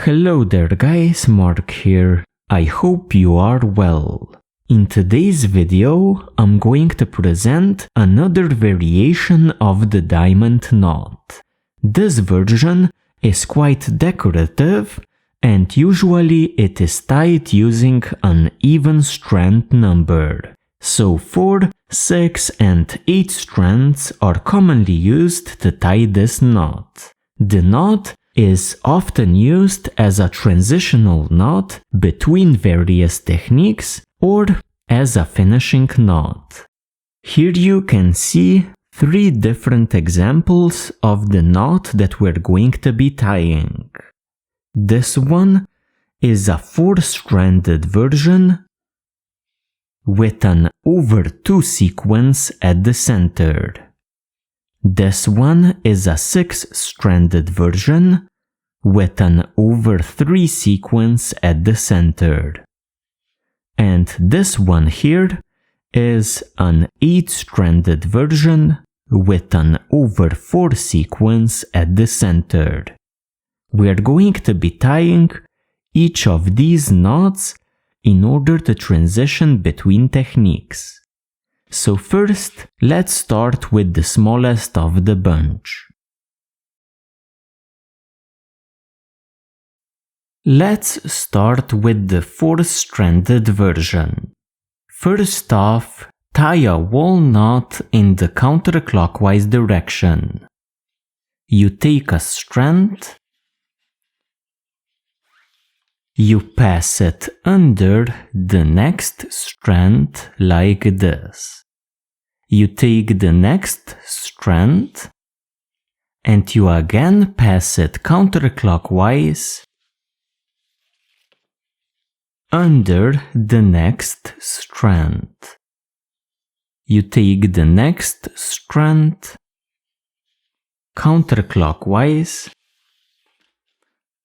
Hello there guys, Mark here. I hope you are well. In today's video, I'm going to present another variation of the diamond knot. This version is quite decorative and usually it is tied using an even strand number. So 4, 6 and 8 strands are commonly used to tie this knot. The knot is often used as a transitional knot between various techniques or as a finishing knot. Here you can see 3 different examples of the knot that we're going to be tying. This one is a 4-stranded version with an over 2 sequence at the center. This one is a 6-stranded version with an over 3 sequence at the center. And this one here is an 8-stranded version with an over 4 sequence at the center. We are going to be tying each of these knots in order to transition between techniques. So first, let's start with the smallest of the bunch. Let's start with the 4-stranded version. First off, tie a wall knot in the counterclockwise direction. You take a strand, you pass it under the next strand like this. You take the next strand and you again pass it counterclockwise under the next strand. You take the next strand counterclockwise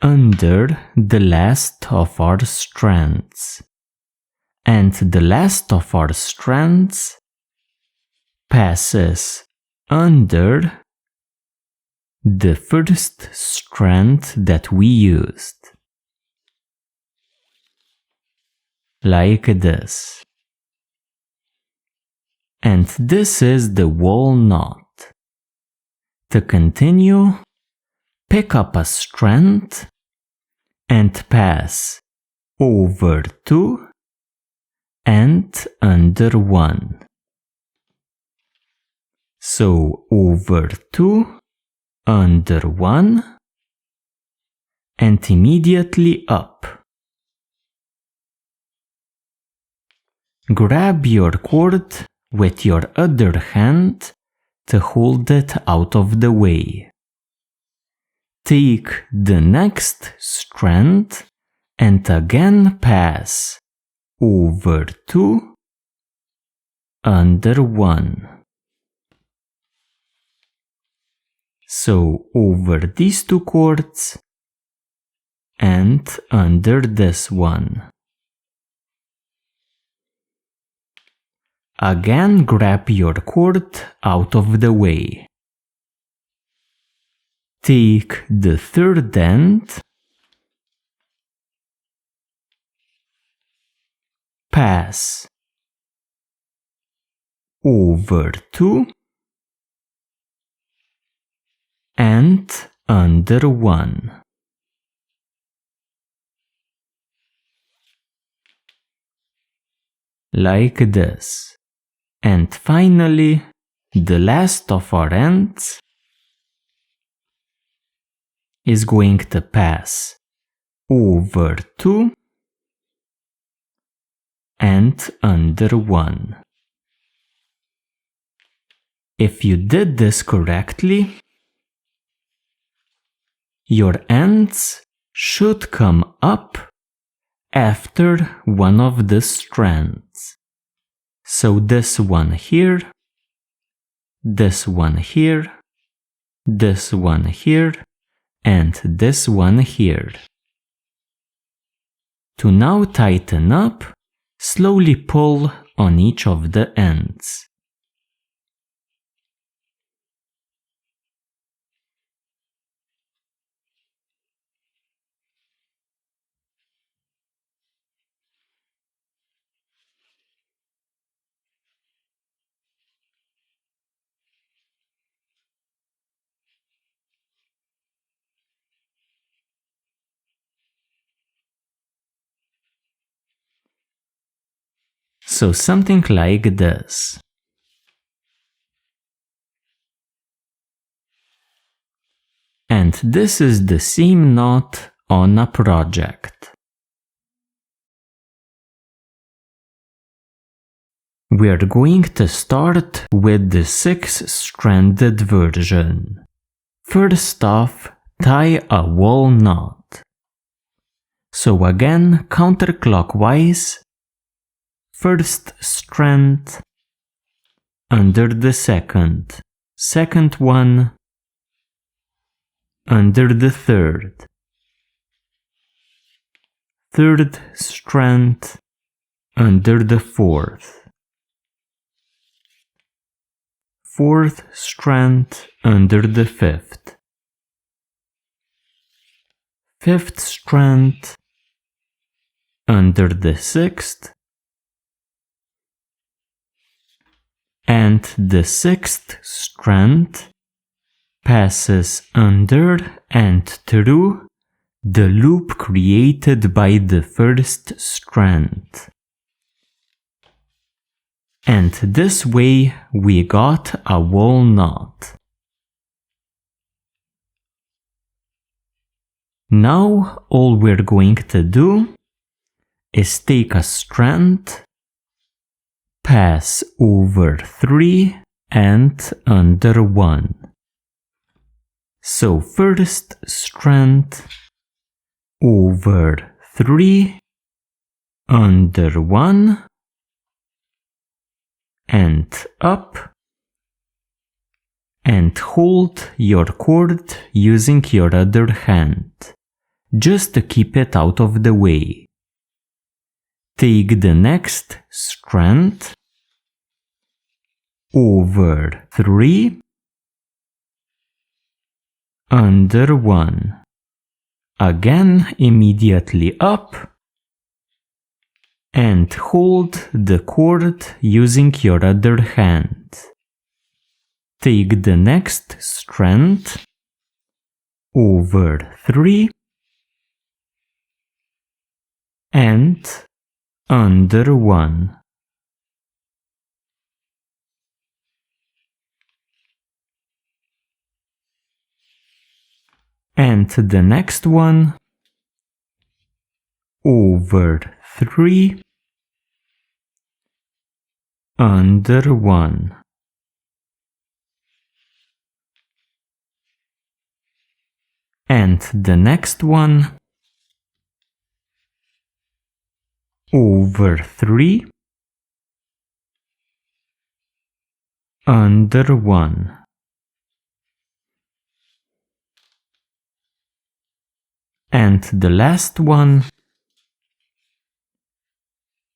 under the last of our strands. And the last of our strands passes under the first strand that we used. Like this. And this is the wall knot. To continue, pick up a strand and pass over 2 and under 1. So over 2, under 1, and immediately up. Grab your cord with your other hand to hold it out of the way. Take the next strand and again pass over 2, under 1. So over these 2 cords and under this one. Again grab your cord out of the way. Take the third end, pass over 2 and under 1. Like this. And finally, the last of our ends is going to pass over 2 and under 1. If you did this correctly, your ends should come up after one of the strands. So this one here, this one here, this one here, and this one here. To now tighten up, slowly pull on each of the ends. So something like this. And this is the same knot on a project. We're going to start with the 6-stranded version. First off, tie a wall knot. So again, counterclockwise, first strand under the second one under the third strand under the fourth strand under the fifth strand under the sixth, and the sixth strand passes under and through the loop created by the first strand. And this way we got a wall knot. Now all we're going to do is take a strand, pass over 3 and under 1. So first strand over 3, under 1, and up, and hold your cord using your other hand, just to keep it out of the way. Take the next strand over 3, under 1, again immediately up, and hold the cord using your other hand. Take the next strand over 3 and under 1. And the next one over 3 under 1. And the next one over 3 under 1. And the last one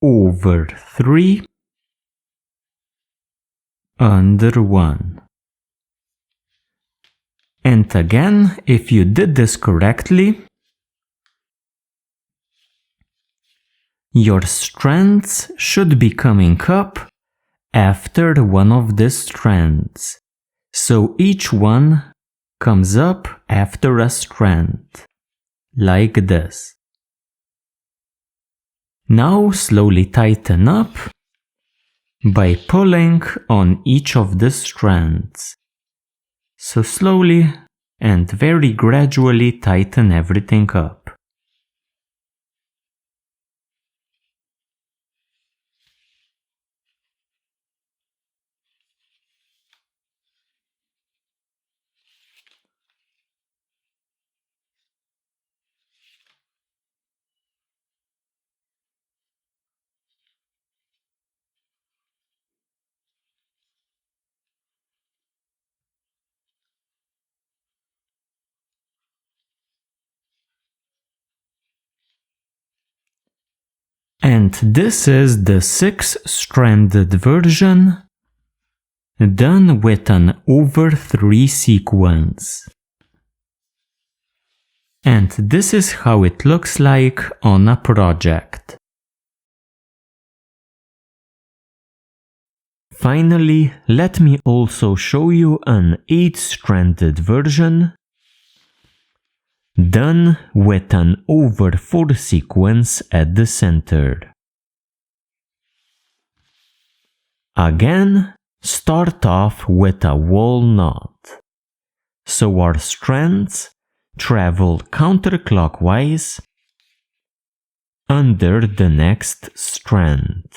over 3 under 1. And again, if you did this correctly, your strands should be coming up after one of the strands. So each one comes up after a strand, like this. Now slowly tighten up by pulling on each of the strands. So slowly and very gradually tighten everything up. And this is the 6-stranded version done with an over 3 sequence. And this is how it looks like on a project. Finally, let me also show you an 8-stranded version done with an over 4 sequence at the center. Again, start off with a wall knot. So our strands travel counterclockwise under the next strand.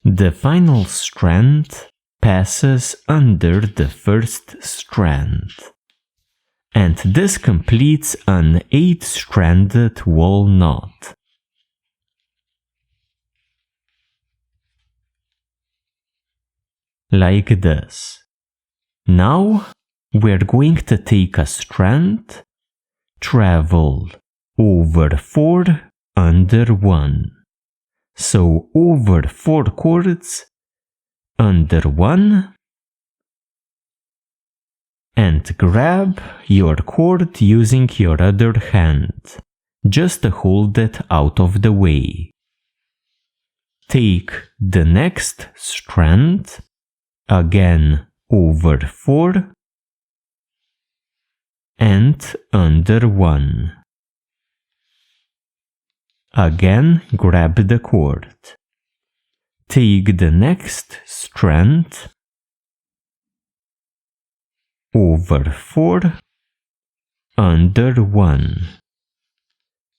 The final strand passes under the first strand, and this completes an 8-stranded wall knot. Like this. Now we're going to take a strand, travel over 4 under 1. So over 4 cords, under 1, and grab your cord using your other hand, just to hold it out of the way. Take the next strand, again over 4, and under 1. Again, grab the cord. Take the next strand, over 4, under 1,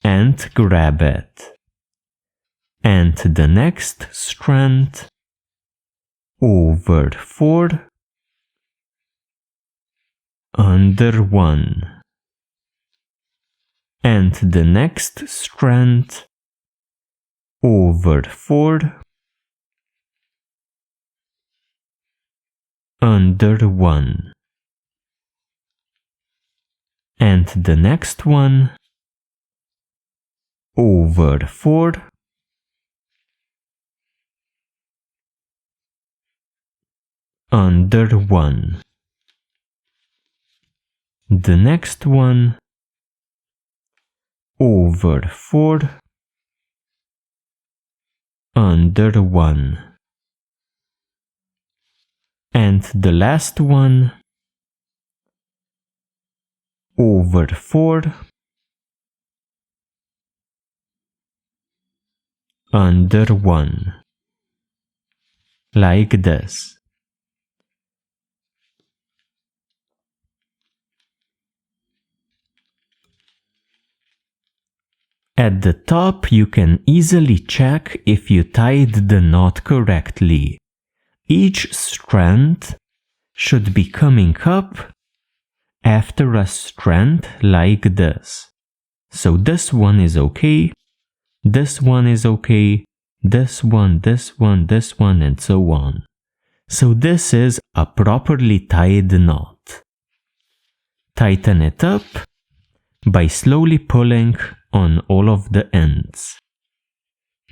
and grab it. And the next strand, over 4, under 1. And the next strand, over 4, under 1. And the next one, over 4, under 1. The next one, over 4, under 1. And the last one, over 4, under 1. Like this. At the top, you can easily check if you tied the knot correctly. Each strand should be coming up after a strand like this. So this one is okay, this one is okay, this one, and so on. So this is a properly tied knot. Tighten it up by slowly pulling on all of the ends.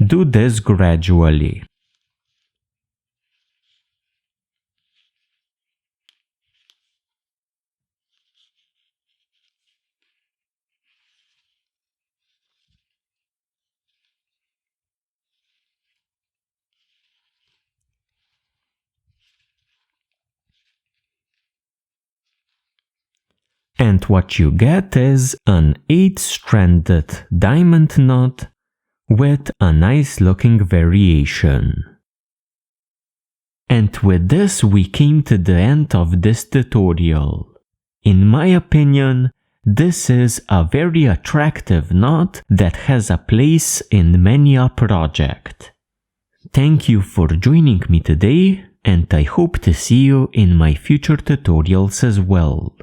Do this gradually. And what you get is an 8-stranded diamond knot with a nice looking variation. And with this we came to the end of this tutorial. In my opinion, this is a very attractive knot that has a place in many a project. Thank you for joining me today, and I hope to see you in my future tutorials as well.